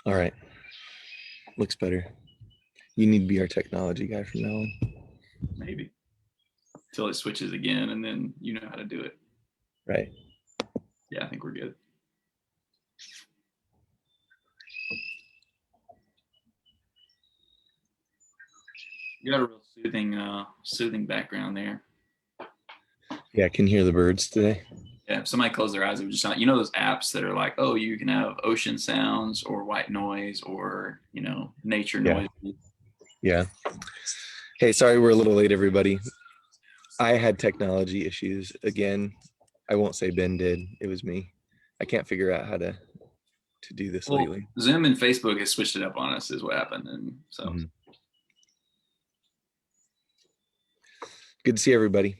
All right. Looks better. You need to be our technology guy from now on. Maybe until it switches again, and then you know how to do it. Right. Yeah, I think we're good. You got a real soothing background there. Yeah, I can hear the birds today. Yeah, if somebody closed their eyes, it would just sound. You know those apps that are like, oh, you can have ocean sounds or white noise or nature Yeah. noise. Yeah. Hey, sorry we're a little late, everybody. I had technology issues again. I won't say Ben did. It was me. I can't figure out how to do this Well, lately. Zoom and Facebook has switched it up on us, is what happened, and so. Mhm. Good to see everybody.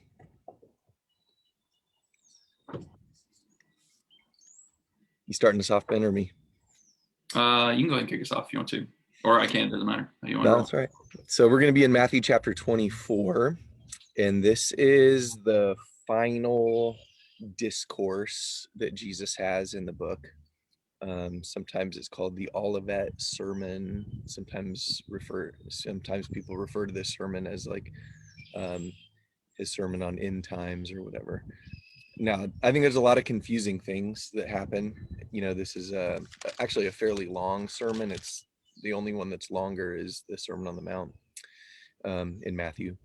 You starting us off, Ben, or me? You can go ahead and kick us off if you want to, or I can. It doesn't matter. How you want to No, roll? that's all right. So we're going to be in Matthew chapter 24, and this is the final discourse that Jesus has in the book. Sometimes it's called the Olivet Sermon. Sometimes people refer to this sermon as like his sermon on end times or whatever. Now, I think there's a lot of confusing things that happen. This is actually a fairly long sermon. It's the only one that's longer is the Sermon on the Mount in Matthew.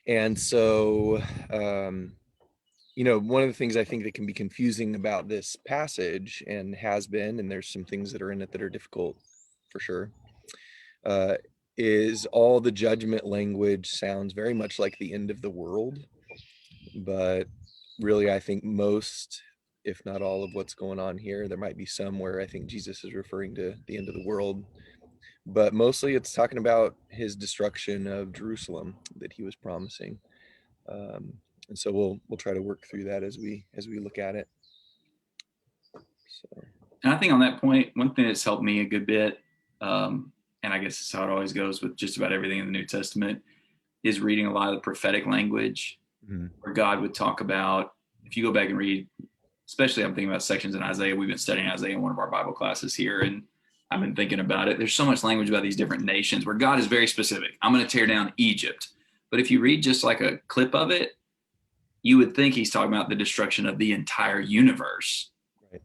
And so, one of the things I think that can be confusing about this passage and has been, and there's some things that are in it that are difficult for sure, uh, is all the judgment language sounds very much like the end of the world. But really, I think most, if not all, of what's going on here, there might be some where I think Jesus is referring to the end of the world. But mostly it's talking about his destruction of Jerusalem that he was promising. And so we'll try to work through that as we look at it. So And I think on that point, one thing that's helped me a good bit, and I guess it's how it always goes with just about everything in the New Testament, is reading a lot of the prophetic language mhm. where God would talk about, if you go back and read, especially I'm thinking about sections in Isaiah. We've been studying Isaiah in one of our Bible classes here, and I've been thinking about it. There's so much language about these different nations where God is very specific. I'm going to tear down Egypt. But if you read just like a clip of it, you would think he's talking about the destruction of the entire universe. Right.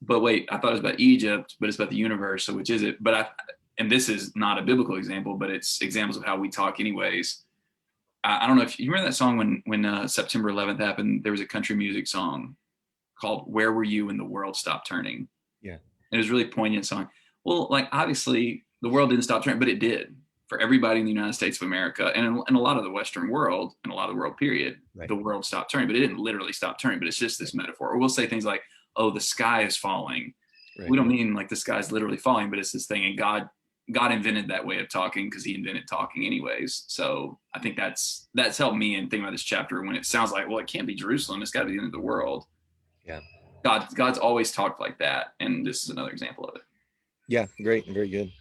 But wait, I thought it was about Egypt, but it's about the universe. So which is it? And this is not a biblical example, but it's examples of how we talk anyways. I don't know if you remember that song when September 11th happened. There was a country music song called "Where Were You When the World Stopped Turning." Yeah. It was a really poignant song. Well, like obviously the world didn't stop turning, but it did for everybody in the United States of America and in a lot of the Western world and a lot of the world period. Right. The world stopped turning, but it didn't literally stop turning. But it's just this metaphor. Or we'll say things like, "Oh, the sky is falling." Right. We don't mean like the sky's literally falling, but it's this thing, and God invented that way of talking because he invented talking anyways. So I think that's helped me in thinking about this chapter when it sounds like, well, it can't be Jerusalem. It's got to be the end of the world. Yeah. God's always talked like that, and this is another example of it. Yeah. Great. Very good.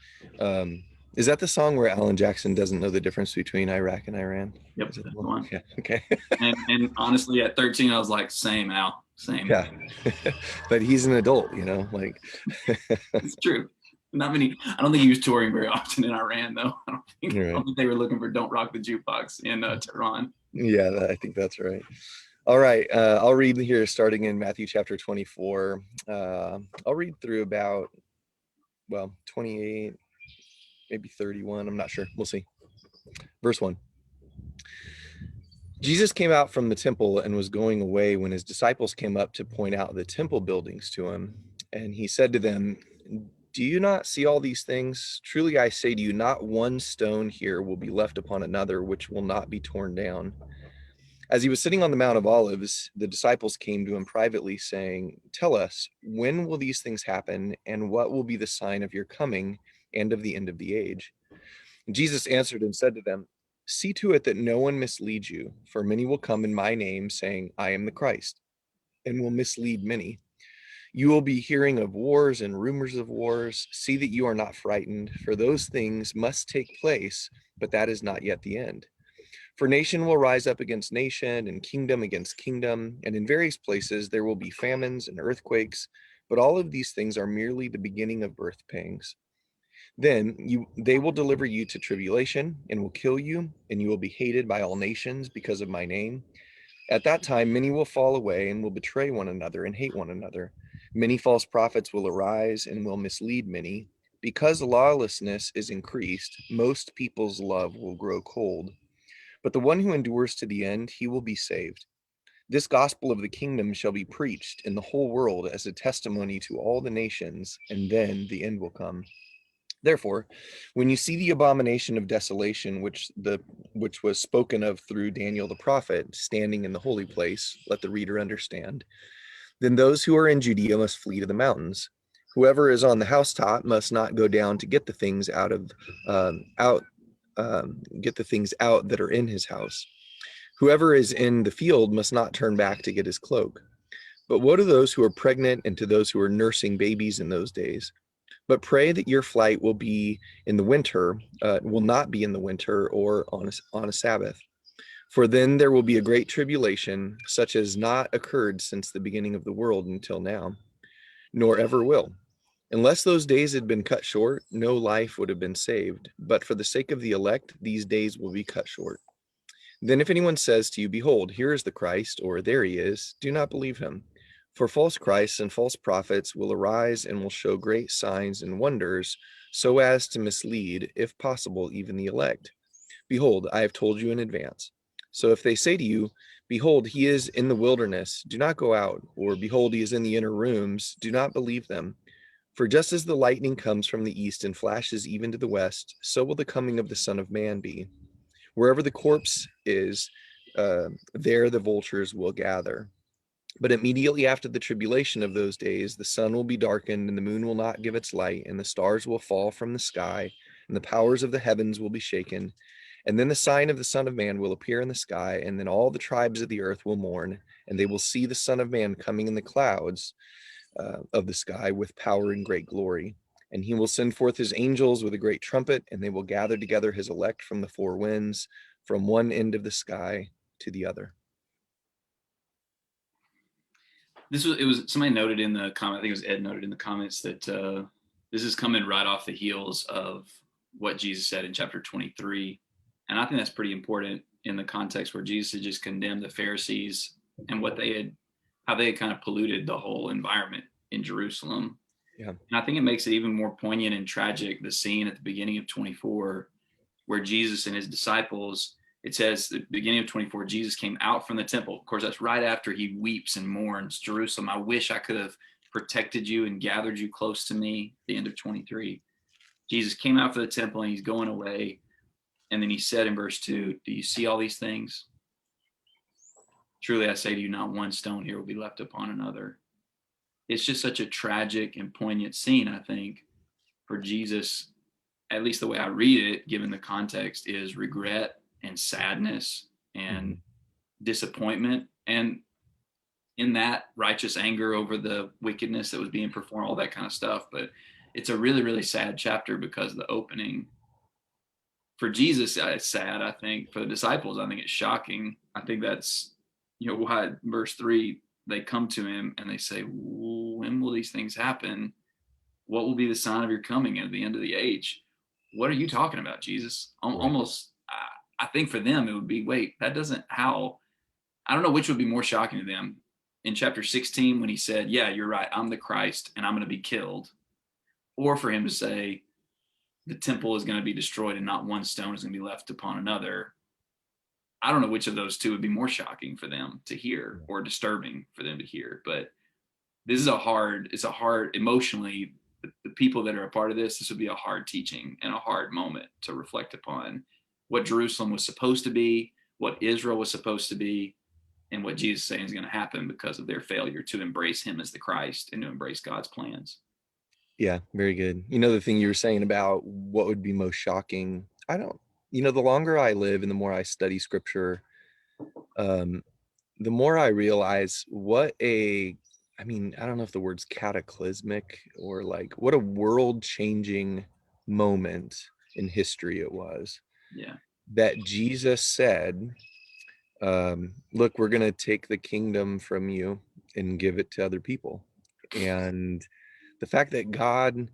Is that the song where Alan Jackson doesn't know the difference between Iraq and Iran? Yep, Is it that's the the one? one. Yeah. Okay. And honestly, at 13, I was like, same, Al, same. Yeah. But he's an adult, like It's true. Not many. I don't think he was touring very often in Iran, though. I right. don't think they were looking for "Don't Rock the Jukebox" in Tehran. Yeah, I think that's right. All right. I'll read here starting in Matthew chapter 24. I'll read through about, 28, maybe 31. I'm not sure. We'll see. Verse 1. Jesus came out from the temple and was going away when his disciples came up to point out the temple buildings to him. And he said to them, "Do you not see all these things? Truly I say to you, not one stone here will be left upon another which will not be torn down." As he was sitting on the Mount of Olives, the disciples came to him privately, saying, "Tell us, when will these things happen, and what will be the sign of your coming and of the end of the age?" And Jesus answered and said to them, "See to it that no one misleads you, for many will come in my name, saying, 'I am the Christ,' and will mislead many. You will be hearing of wars and rumors of wars. See that you are not frightened, for those things must take place, but that is not yet the end. For nation will rise up against nation, and kingdom against kingdom, and in various places there will be famines and earthquakes. But all of these things are merely the beginning of birth pangs. Then they will deliver you to tribulation and will kill you, and you will be hated by all nations because of my name. At that time, many will fall away and will betray one another and hate one another. Many false prophets will arise and will mislead many. Because lawlessness is increased, most people's love will grow cold. But the one who endures to the end, he will be saved. This gospel of the kingdom shall be preached in the whole world as a testimony to all the nations, and then the end will come. Therefore, when you see the abomination of desolation, which was spoken of through Daniel the prophet, standing in the holy place, let the reader understand. Then those who are in Judea must flee to the mountains. Whoever is on the housetop must not go down to get the things get the things out that are in his house. Whoever is in the field must not turn back to get his cloak. But woe to those who are pregnant and to those who are nursing babies in those days. But pray that your flight will be in the winter, will not be in the winter or on a Sabbath. For then there will be a great tribulation, such as not occurred since the beginning of the world until now, nor ever will. Unless those days had been cut short, no life would have been saved. But for the sake of the elect, these days will be cut short. Then if anyone says to you, behold, here is the Christ, or there he is, do not believe him. For false Christs and false prophets will arise and will show great signs and wonders, so as to mislead, if possible, even the elect. Behold, I have told you in advance. So if they say to you, behold, he is in the wilderness, do not go out, or behold, he is in the inner rooms, do not believe them. For just as the lightning comes from the east and flashes even to the west, so will the coming of the Son of Man be. Wherever the corpse is, there the vultures will gather. But immediately after the tribulation of those days, the sun will be darkened, and the moon will not give its light, and the stars will fall from the sky, and the powers of the heavens will be shaken. And then the sign of the Son of Man will appear in the sky, and then all the tribes of the earth will mourn, and they will see the Son of Man coming in the clouds of the sky with power and great glory. And he will send forth his angels with a great trumpet, and they will gather together his elect from the four winds, from one end of the sky to the other. It was somebody noted in the comment, I think it was Ed noted in the comments that this is coming right off the heels of what Jesus said in chapter 23. And I think that's pretty important in the context where Jesus had just condemned the Pharisees and how they had kind of polluted the whole environment in Jerusalem. Yeah. And I think it makes it even more poignant and tragic, the scene at the beginning of 24, where Jesus and his disciples, it says the beginning of 24, Jesus came out from the temple. Of course, that's right after he weeps and mourns, Jerusalem, I wish I could have protected you and gathered you close to me. At the end of 23, Jesus came out for the temple and he's going away. And then he said in verse 2, do you see all these things? Truly, I say to you, not one stone here will be left upon another. It's just such a tragic and poignant scene, I think, for Jesus, at least the way I read it, given the context, is regret and sadness and disappointment. And in that, righteous anger over the wickedness that was being performed, all that kind of stuff. But it's a really, really sad chapter because of the opening. For Jesus, it's sad, I think. For the disciples, I think it's shocking. I think that's, why verse 3, they come to him and they say, when will these things happen? What will be the sign of your coming at the end of the age? What are you talking about, Jesus? Almost, I think for them, it would be, wait, that doesn't, how? I don't know which would be more shocking to them. In chapter 16, when he said, yeah, you're right, I'm the Christ and I'm going to be killed. Or for him to say, the temple is going to be destroyed and not one stone is going to be left upon another. I don't know which of those two would be more shocking for them to hear or disturbing for them to hear. But this is it's a hard, emotionally, the people that are a part of this would be a hard teaching and a hard moment to reflect upon what Jerusalem was supposed to be, what Israel was supposed to be, and what Jesus is saying is going to happen because of their failure to embrace him as the Christ and to embrace God's plans. Yeah, very good. The thing you were saying about what would be most shocking, the longer I live and the more I study scripture, the more I realize I don't know if the word's cataclysmic or like what a world changing moment in history it was. Yeah. That Jesus said, look, we're going to take the kingdom from you and give it to other people. And the fact that God,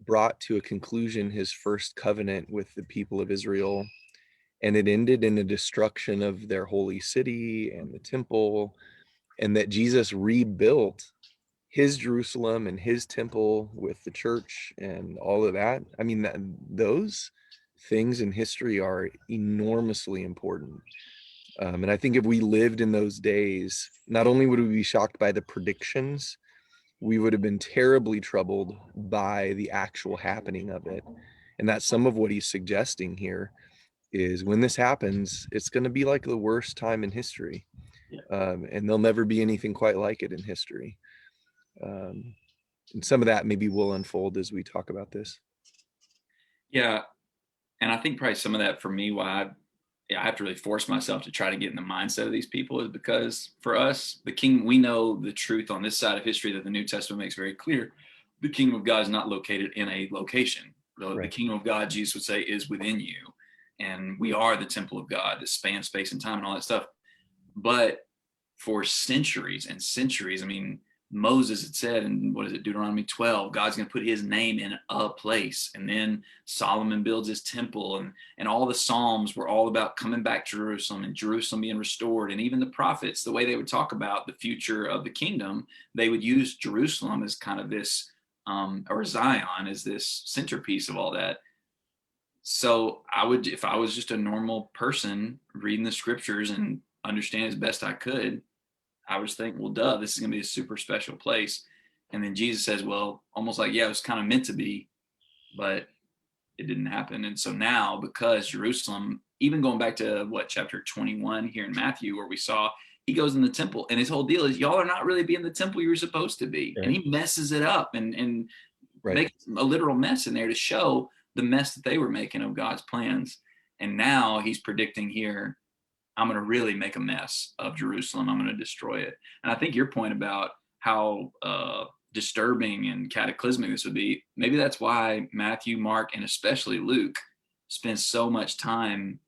brought to a conclusion his first covenant with the people of Israel, and it ended in the destruction of their holy city and the temple, and that Jesus rebuilt his Jerusalem and his temple with the church and all of that. I mean, those things in history are enormously important. And I think if we lived in those days, not only would we be shocked by the predictions, we would have been terribly troubled by the actual happening of it. And that's some of what he's suggesting here is when this happens, it's going to be like the worst time in history. Yeah. And there'll never be anything quite like it in history. Um, and some of that maybe will unfold as we talk about this. Yeah. And I think probably some of that for me, why I have to really force myself to try to get in the mindset of these people is because for us, the king, we know the truth on this side of history that the New Testament makes very clear. The kingdom of God is not located in a location. The Right. kingdom of God, Jesus would say, is within you. And we are the temple of God that spans space and time and all that stuff. But for centuries and centuries, I mean, Moses had said in what is it, Deuteronomy 12, God's going to put his name in a place. And then Solomon builds his temple, and all the Psalms were all about coming back to Jerusalem and Jerusalem being restored. And even the prophets, the way they would talk about the future of the kingdom, they would use Jerusalem as kind of this, or Zion as this centerpiece of all that. So I would, if I was just a normal person reading the scriptures and understand as best I could, I was thinking, well, duh, this is going to be a super special place. And then Jesus says, well, almost like, yeah, it was kind of meant to be, but it didn't happen. And so now, because Jerusalem, even going back to what, chapter 21 here in Matthew, where we saw he goes in the temple, and his whole deal is, y'all are not really being the temple you were supposed to be. And Right. he messes it up and Right. makes a literal mess in there to show the mess that they were making of God's plans. And now he's predicting here, I'm going to really make a mess of Jerusalem. I'm going to destroy it. And I think your point about how disturbing and cataclysmic this would be, maybe that's why Matthew, Mark, and especially Luke spend so much time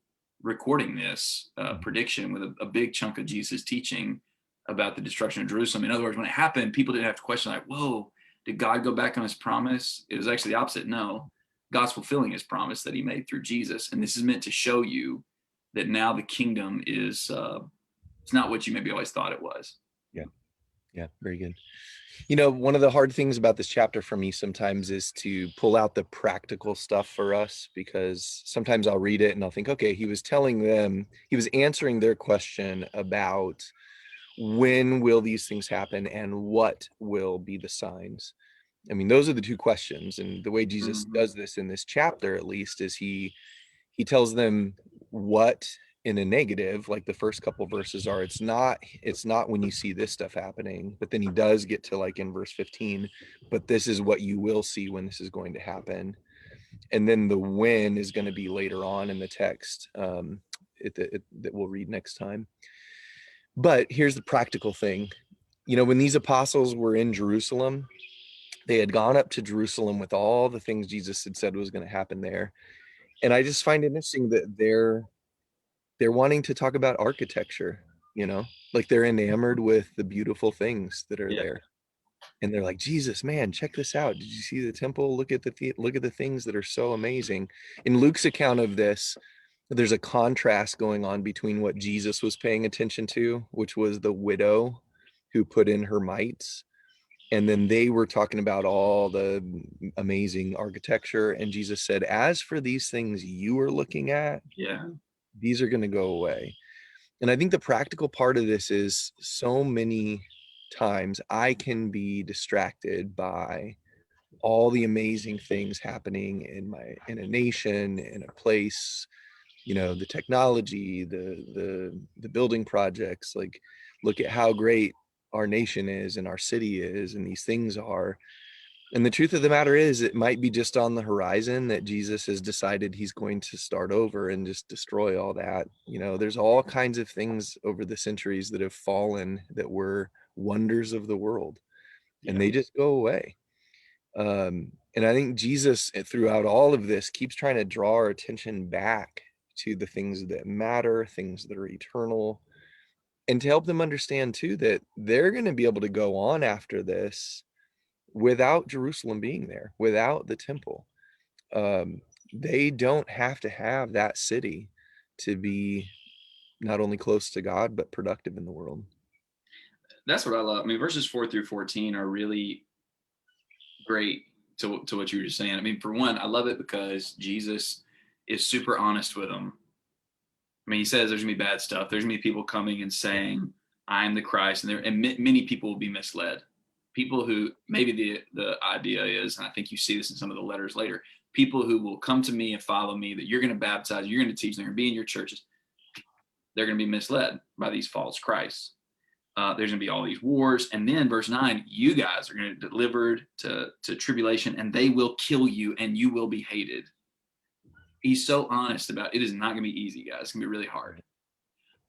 recording this prediction with a big chunk of Jesus' teaching about the destruction of Jerusalem. In other words, when it happened, people didn't have to question, like, whoa, did God go back on his promise? It was actually the opposite. No, God's fulfilling his promise that he made through Jesus. And this is meant to show you that now the kingdom is it's not what you maybe always thought it was. Yeah. Yeah. Very good. One of the hard things about this chapter for me sometimes is to pull out the practical stuff for us, because sometimes I'll read it and I'll think, okay, he was answering their question about when will these things happen and what will be the signs. I mean, those are the two questions. And the way Jesus Mm-hmm. does this in this chapter, at least, is he tells them what in a negative, like the first couple verses are. It's not when you see this stuff happening, but then he does get to, like, in verse 15, but this is what you will see when this is going to happen. And then the when is going to be later on in the text that we'll read next time. But here's the practical thing. When these apostles were in Jerusalem, they had gone up to Jerusalem with all the things Jesus had said was going to happen there. And I just find it interesting that they're wanting to talk about architecture, like they're enamored with the beautiful things that are Yeah. there. And they're like, Jesus, man, check this out. Did you see the temple? Look at the things that are so amazing. In Luke's account of this, there's a contrast going on between what Jesus was paying attention to, which was the widow who put in her mites. And then they were talking about all the amazing architecture. And Jesus said, as for these things you are looking at, Yeah. these are going to go away. And I think the practical part of this is so many times I can be distracted by all the amazing things happening in a nation, in a place, the technology, the building projects. Like, look at how great our nation is and our city is and these things are. And the truth of the matter is, it might be just on the horizon that Jesus has decided he's going to start over and just destroy all that. There's all kinds of things over the centuries that have fallen that were wonders of the world, and Yeah. they just go away. And I think Jesus, throughout all of this, keeps trying to draw our attention back to the things that matter, things that are eternal. and to help them understand too that they're going to be able to go on after this without Jerusalem being there, without the temple. Um, they don't have to have that city to be not only close to God, but productive in the world. That's what I love. I mean, verses 4 through 14 are really great to what you were just saying. I mean, for one, I love it because Jesus is super honest with them. I mean, he says there's gonna be bad stuff. There's gonna be people coming and saying, "I'm the Christ," and many people will be misled. People who maybe the idea is, and I think you see this in some of the letters later, people who will come to me and follow me, that you're going to baptize, you're going to teach, they're going to be in your churches. They're going to be misled by these false Christs. There's going to be all these wars, and then verse 9, you guys are going to be delivered to tribulation, and they will kill you, and you will be hated. He's so honest about it. Is not going to be easy, guys. It's going to be really hard.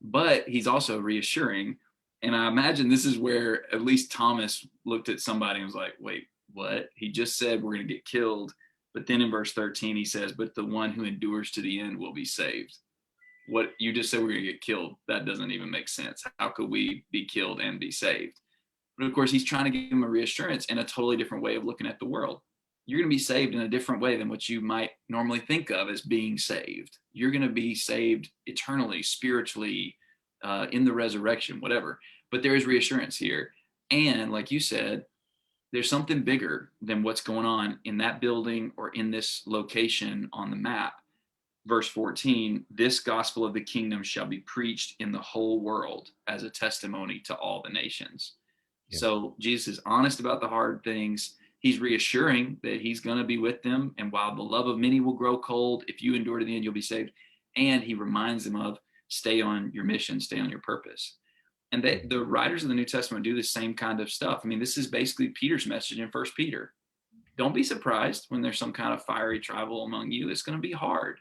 But he's also reassuring. And I imagine this is where at least Thomas looked at somebody and was like, wait, what? He just said we're going to get killed. But then in verse 13, he says, but the one who endures to the end will be saved. What you just said, we're going to get killed. That doesn't even make sense. How could we be killed and be saved? But of course, he's trying to give him a reassurance and a totally different way of looking at the world. You're going to be saved in a different way than what you might normally think of as being saved. You're going to be saved eternally, spiritually, in the resurrection, whatever. But there is reassurance here. And like you said, there's something bigger than what's going on in that building or in this location on the map. Verse 14, this gospel of the kingdom shall be preached in the whole world as a testimony to all the nations. Yeah. So Jesus is honest about the hard things. He's reassuring that he's going to be with them. And while the love of many will grow cold, if you endure to the end, you'll be saved. And he reminds them of stay on your mission, stay on your purpose. And the writers of the New Testament do the same kind of stuff. I mean, this is basically Peter's message in First Peter. Don't be surprised when there's some kind of fiery trial among you. It's going to be hard.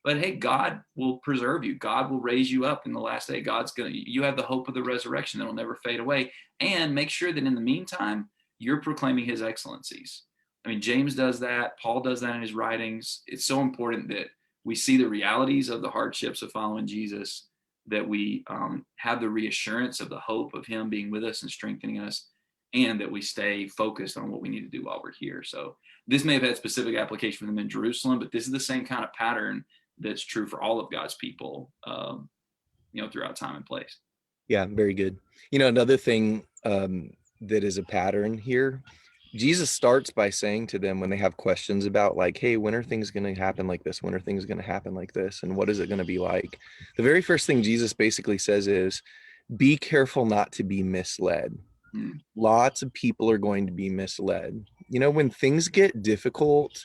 But hey, God will preserve you. God will raise you up in the last day. You have the hope of the resurrection that will never fade away. And make sure that in the meantime, you're proclaiming his excellencies. I mean, James does that. Paul does that in his writings. It's so important that we see the realities of the hardships of following Jesus, that we have the reassurance of the hope of him being with us and strengthening us, and that we stay focused on what we need to do while we're here. So this may have had specific application for them in Jerusalem, but this is the same kind of pattern that's true for all of God's people, throughout time and place. Yeah, very good. Another thing that is a pattern here, Jesus starts by saying to them when they have questions about like, hey, when are things going to happen like this? When are things going to happen like this? And what is it going to be like? The very first thing Jesus basically says is, be careful not to be misled. Lots of people are going to be misled. When things get difficult,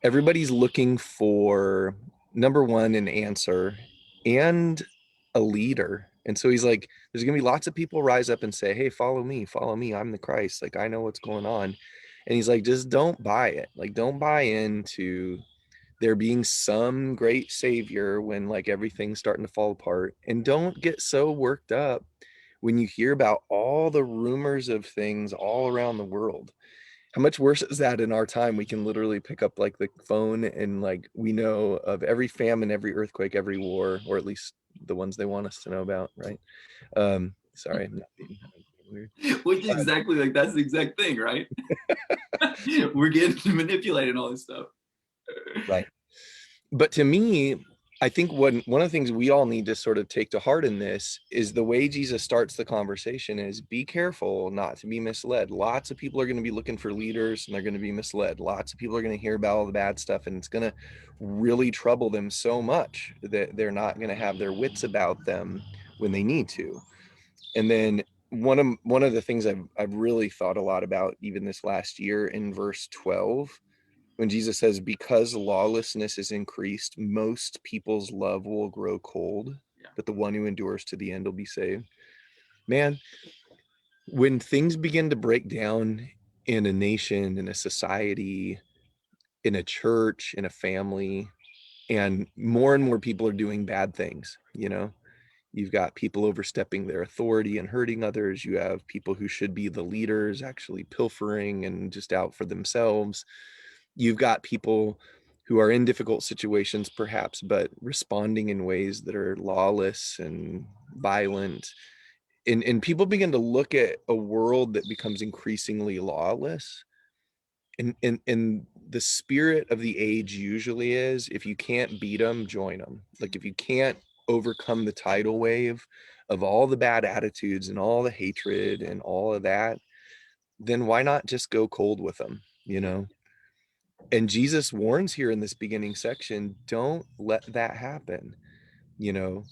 everybody's looking for, number one, an answer and a leader. And so he's like, there's going to be lots of people rise up and say, hey, follow me, I'm the Christ. Like, I know what's going on. And he's like, just don't buy it. Like, don't buy into there being some great savior when like everything's starting to fall apart. And don't get so worked up when you hear about all the rumors of things all around the world. How much worse is that in our time? We can literally pick up like the phone and like we know of every famine, every earthquake, every war, or at least the ones they want us to know about, right? Sorry, I'm not being weird. Which exactly, like that's the exact thing, right? We're getting manipulated and all this stuff. Right. But to me, I think one of the things we all need to sort of take to heart in this is the way Jesus starts the conversation is be careful not to be misled. Lots of people are going to be looking for leaders and they're going to be misled. Lots of people are going to hear about all the bad stuff and it's going to really trouble them so much that they're not going to have their wits about them when they need to. And then one of the things I've really thought a lot about even this last year in verse 12, when Jesus says, because lawlessness is increased, most people's love will grow cold, but the one who endures to the end will be saved. Man, when things begin to break down in a nation, in a society, in a church, in a family, and more people are doing bad things, you've got people overstepping their authority and hurting others. You have people who should be the leaders actually pilfering and just out for themselves. You've got people who are in difficult situations, perhaps, but responding in ways that are lawless and violent. And people begin to look at a world that becomes increasingly lawless, and the spirit of the age usually is, if you can't beat them, join them. Like, if you can't overcome the tidal wave of all the bad attitudes and all the hatred and all of that, then why not just go cold with them, you know? And Jesus warns here in this beginning section, don't let that happen. You know,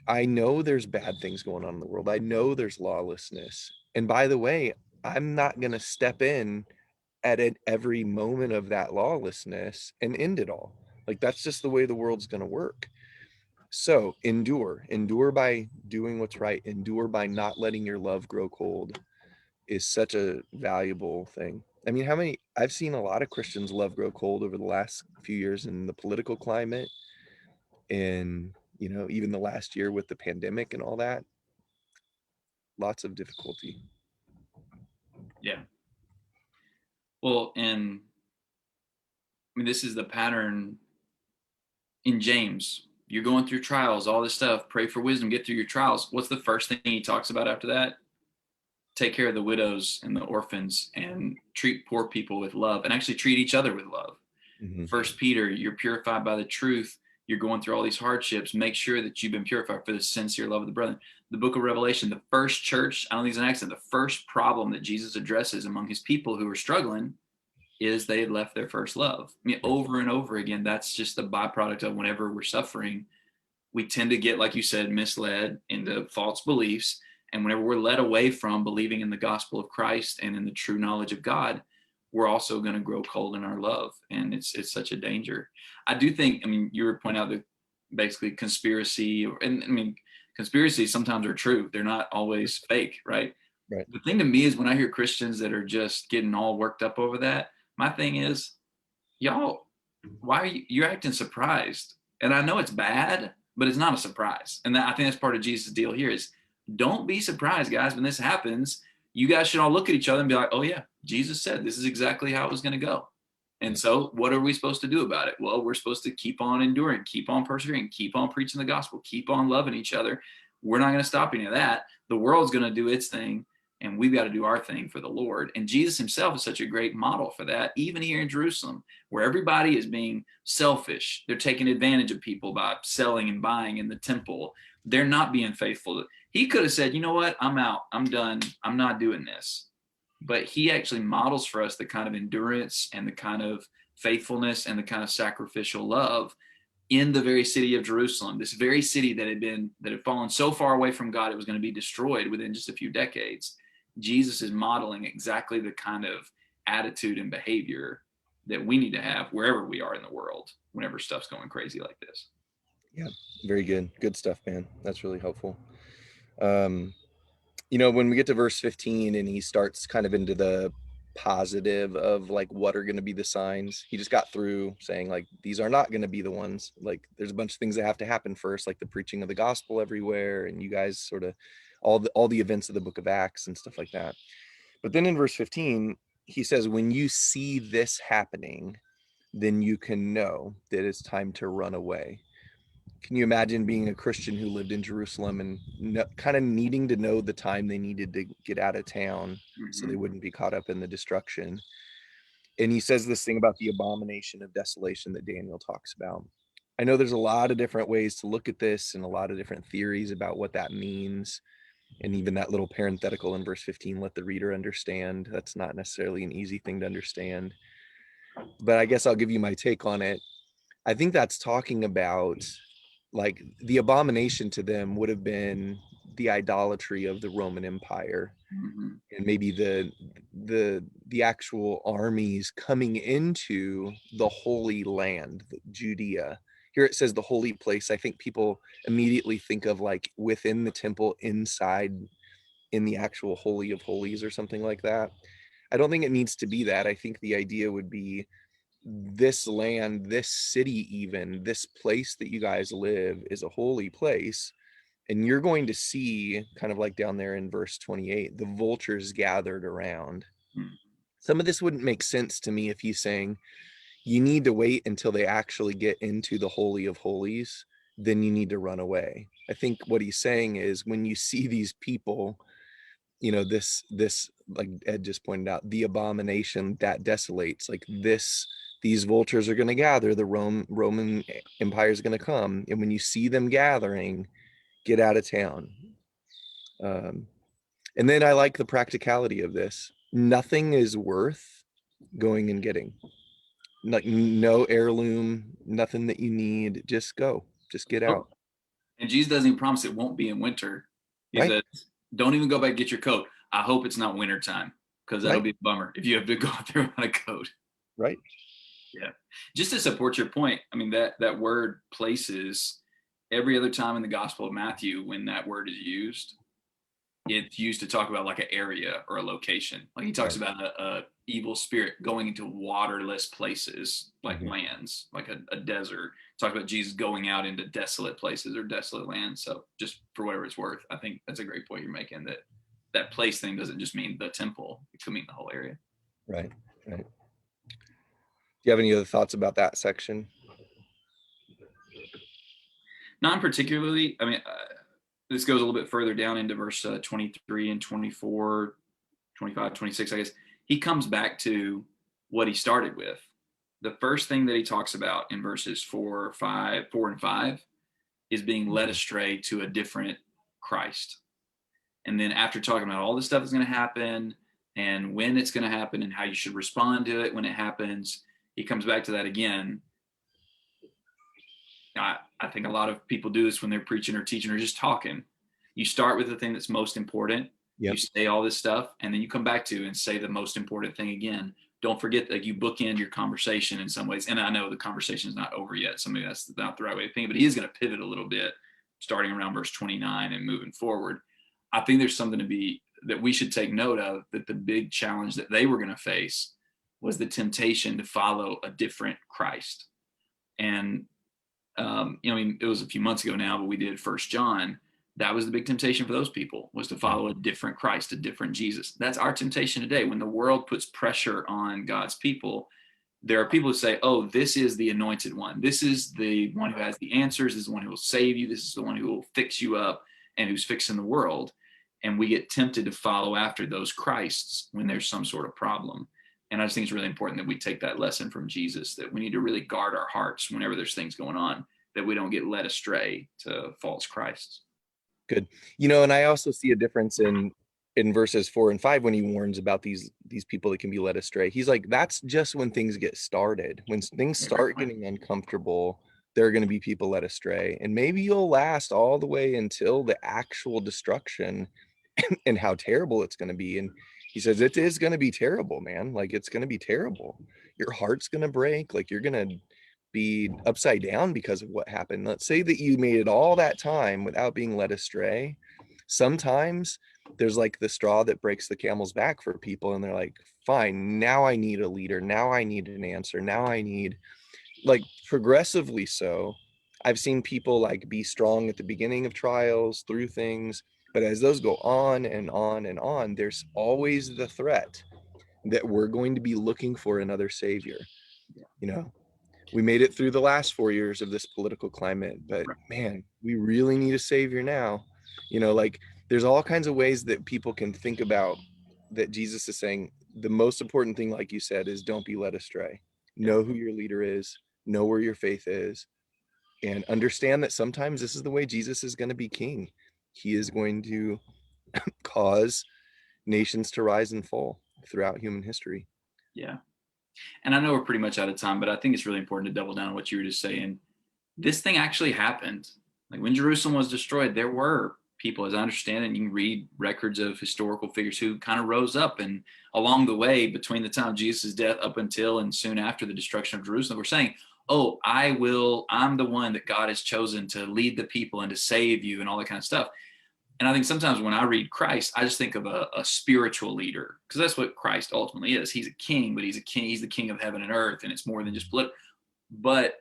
I know there's bad things going on in the world. I know there's lawlessness. And by the way, I'm not going to step in at every moment of that lawlessness and end it all. Like, that's just the way the world's going to work. So endure by doing what's right, endure by not letting your love grow cold is such a valuable thing. I mean, I've seen a lot of Christians' love grow cold over the last few years in the political climate, and, even the last year with the pandemic and all that, lots of difficulty. Yeah. Well, and I mean, this is the pattern in James. You're going through trials, all this stuff. Pray for wisdom, get through your trials. What's the first thing he talks about after that? Take care of the widows and the orphans and treat poor people with love and actually treat each other with love. Mm-hmm. First Peter, you're purified by the truth. You're going through all these hardships. Make sure that you've been purified for the sincere love of the brethren. The book of Revelation, the first church, I don't think it's an accident, the first problem that Jesus addresses among his people who are struggling is they had left their first love. I mean, over and over again, that's just the byproduct of whenever we're suffering, we tend to get, like you said, misled into false beliefs. And whenever we're led away from believing in the gospel of Christ and in the true knowledge of God, we're also going to grow cold in our love. And it's such a danger. I do think, I mean, you were pointing out that basically conspiracy, and I mean, conspiracies sometimes are true. They're not always fake, right? Right. The thing to me is when I hear Christians that are just getting all worked up over that, my thing is, y'all, why are you're acting surprised? And I know it's bad, but it's not a surprise. And I think that's part of Jesus' deal here is don't be surprised, guys, when this happens. You guys should all look at each other and be like, oh, yeah, Jesus said this is exactly how it was going to go. And so what are we supposed to do about it? Well, we're supposed to keep on enduring, keep on persevering, keep on preaching the gospel, keep on loving each other. We're not going to stop any of that. The world's going to do its thing, and we've got to do our thing for the Lord. And Jesus himself is such a great model for that, even here in Jerusalem, where everybody is being selfish. They're taking advantage of people by selling and buying in the temple. They're not being faithful. He could have said, you know what? I'm out. I'm done. I'm not doing this. But he actually models for us the kind of endurance and the kind of faithfulness and the kind of sacrificial love in the very city of Jerusalem, this very city that had fallen so far away from God, it was going to be destroyed within just a few decades. Jesus is modeling exactly the kind of attitude and behavior that we need to have wherever we are in the world whenever stuff's going crazy like this. Yeah, very good stuff, man. That's really helpful. When we get to verse 15 and he starts kind of into the positive of like what are going to be the signs, he just got through saying like these are not going to be the ones. Like, there's a bunch of things that have to happen first, like the preaching of the gospel everywhere, and you guys sort of all the events of the book of Acts and stuff like that. But then in verse 15 he says, when you see this happening, then you can know that it's time to run away. Can you imagine being a Christian who lived in Jerusalem and kind of needing to know the time they needed to get out of town so they wouldn't be caught up in the destruction? And he says this thing about the abomination of desolation that Daniel talks about. I know there's a lot of different ways to look at this and a lot of different theories about what that means. And even that little parenthetical in verse 15, let the reader understand. That's not necessarily an easy thing to understand. But I guess I'll give you my take on it. I think that's talking about, like, the abomination to them would have been the idolatry of the Roman Empire, and maybe the actual armies coming into the Holy Land, Judea. Here it says the holy place. I think people immediately think of like within the temple, inside in the actual Holy of Holies or something like that. I don't think it needs to be that. I think the idea would be this land, this city, even this place that you guys live is a holy place. And you're going to see, kind of like down there in verse 28, the vultures gathered around. Some of this wouldn't make sense to me if he's saying you need to wait until they actually get into the Holy of Holies, then you need to run away. I think what he's saying is when you see these people, this like Ed just pointed out, the abomination that desolates, like these vultures are going to gather, the Roman Empire is going to come, and when you see them gathering, get out of town. And then I like the practicality of this. Nothing is worth going and getting. Like no heirloom, nothing that you need. Just go. Just get Oh, out. and Jesus doesn't even promise it won't be in winter. He Right? says, don't even go back and get your coat. I hope it's not winter time, because that'll Right? be a bummer if you have to go through on a coat. Right? Yeah. Just to support your point, I mean, that word places, every other time in the Gospel of Matthew when that word is used, it's used to talk about like an area or a location. Like he talks Right. about a evil spirit going into waterless places, like Mhm. lands, like a desert. Talk about Jesus going out into desolate places or desolate lands. So just for whatever it's worth, I think that's a great point you're making, that that place thing doesn't just mean the temple; it could mean the whole area. Right. Right. Do you have any other thoughts about that section? Not particularly. I mean, this goes a little bit further down into verse 23 and 24, 25, 26, I guess. He comes back to what he started with. The first thing that he talks about in verses 4 and 5 is being led astray to a different Christ. And then after talking about all the stuff that's going to happen and when it's going to happen and how you should respond to it when it happens, he comes back to that again. I think a lot of people do this when they're preaching or teaching or just talking. You start with the thing that's most important. You Yep. say all this stuff, and then you come back to and say the most important thing again. Don't forget that you bookend your conversation in some ways. And I know the conversation is not over yet, so maybe that's not the right way of thinking, but he is going to pivot a little bit starting around verse 29 and moving forward. I think there's something to be that we should take note of, that the big challenge that they were going to face was the temptation to follow a different Christ. And I mean, it was a few months ago now, but we did First John. That was the big temptation for those people, was to follow a different Christ, a different Jesus. That's our temptation today. When the world puts pressure on God's people, there are people who say, oh, this is the anointed one. This is the one who has the answers. This is the one who will save you. This is the one who will fix you up and who's fixing the world. And we get tempted to follow after those Christs when there's some sort of problem. And I just think it's really important that we take that lesson from Jesus, that we need to really guard our hearts whenever there's things going on, that we don't get led astray to false Christs. Good. And I also see a difference in verses 4 and 5 when he warns about these people that can be led astray. He's like, that's just when things get started. When things start getting uncomfortable, there are going to be people led astray. And maybe you'll last all the way until the actual destruction and how terrible it's going to be. And he says, it is going to be terrible, man. Like, it's going to be terrible. Your heart's going to break. Like, you're going to be upside down because of what happened. Let's say that you made it all that time without being led astray. Sometimes there's like the straw that breaks the camel's back for people, and they're like, fine, now I need a leader. Now I need an answer. Now I need, like, progressively so. I've seen people like be strong at the beginning of trials through things, but as those go on and on and on, there's always the threat that we're going to be looking for another savior. We made it through the last 4 years of this political climate, but man, we really need a savior now. Like, there's all kinds of ways that people can think about that Jesus is saying the most important thing, like you said, is don't be led astray. Know who your leader is, know where your faith is, and understand that sometimes this is the way Jesus is going to be king. He is going to cause nations to rise and fall throughout human history. Yeah. And I know we're pretty much out of time, but I think it's really important to double down on what you were just saying. This thing actually happened. Like when Jerusalem was destroyed, there were people, as I understand it, and you can read records of historical figures who kind of rose up. And along the way, between the time of Jesus' death up until and soon after the destruction of Jerusalem, we're saying, oh, I'm the one that God has chosen to lead the people and to save you and all that kind of stuff. And I think sometimes when I read Christ, I just think of a spiritual leader, because that's what Christ ultimately is. He's a king, but he's a king. He's the king of heaven and earth, and it's more than just political. But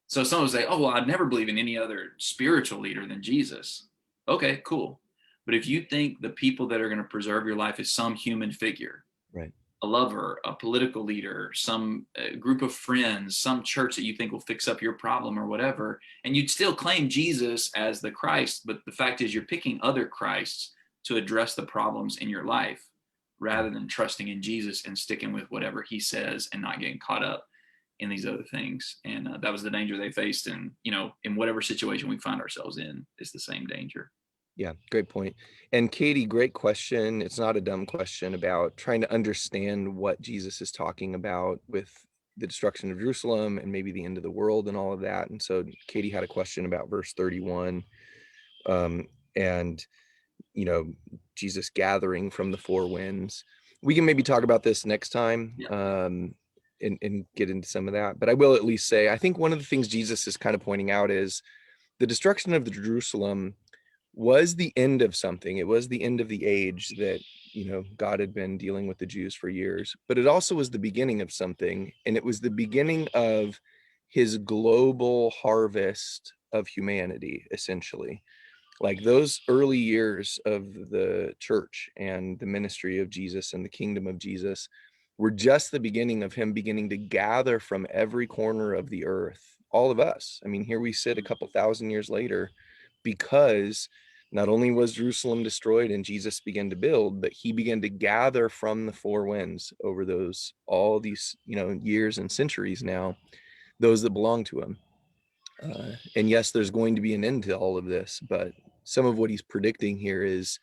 so some will say, "Oh, well, I'd never believe in any other spiritual leader than Jesus." Okay, cool. But if you think the people that are going to preserve your life is some human figure, Right, a lover, a political leader, some group of friends, some church that you think will fix up your problem or whatever, and you'd still claim Jesus as the Christ, but the fact is you're picking other Christs to address the problems in your life rather than trusting in Jesus and sticking with whatever he says and not getting caught up in these other things. And that was the danger they faced. And, in whatever situation we find ourselves in, it's the same danger. Yeah, great point. And Katie, great question. It's not a dumb question about trying to understand what Jesus is talking about with the destruction of Jerusalem and maybe the end of the world and all of that. And so Katie had a question about verse 31, and Jesus gathering from the four winds. We can maybe talk about this next time, Yeah. and get into some of that. But I will at least say, I think one of the things Jesus is kind of pointing out is the destruction of the Jerusalem was the end of something. It was the end of the age that, God had been dealing with the Jews for years, but it also was the beginning of something. And it was the beginning of his global harvest of humanity, essentially. Like those early years of the church and the ministry of Jesus and the kingdom of Jesus were just the beginning of him beginning to gather from every corner of the earth, all of us. I mean, here we sit a couple thousand years later, because not only was Jerusalem destroyed and Jesus began to build, but he began to gather from the four winds over all these, years and centuries now, those that belong to him. And yes, there's going to be an end to all of this, but some of what he's predicting here is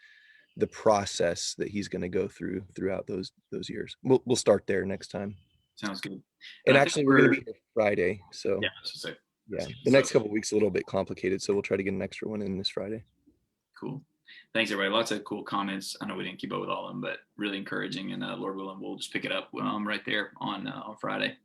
the process that he's going to go throughout those years. We'll start there next time. Sounds good. And And I think actually, we're going to be here Friday, so yeah, so, yeah, the so next couple of weeks a little bit complicated, so we'll try to get an extra one in this Friday. cool. Thanks, everybody. Lots of cool comments. I know we didn't keep up with all of them, but really encouraging. And Lord willing, we'll just pick it up right there on Friday.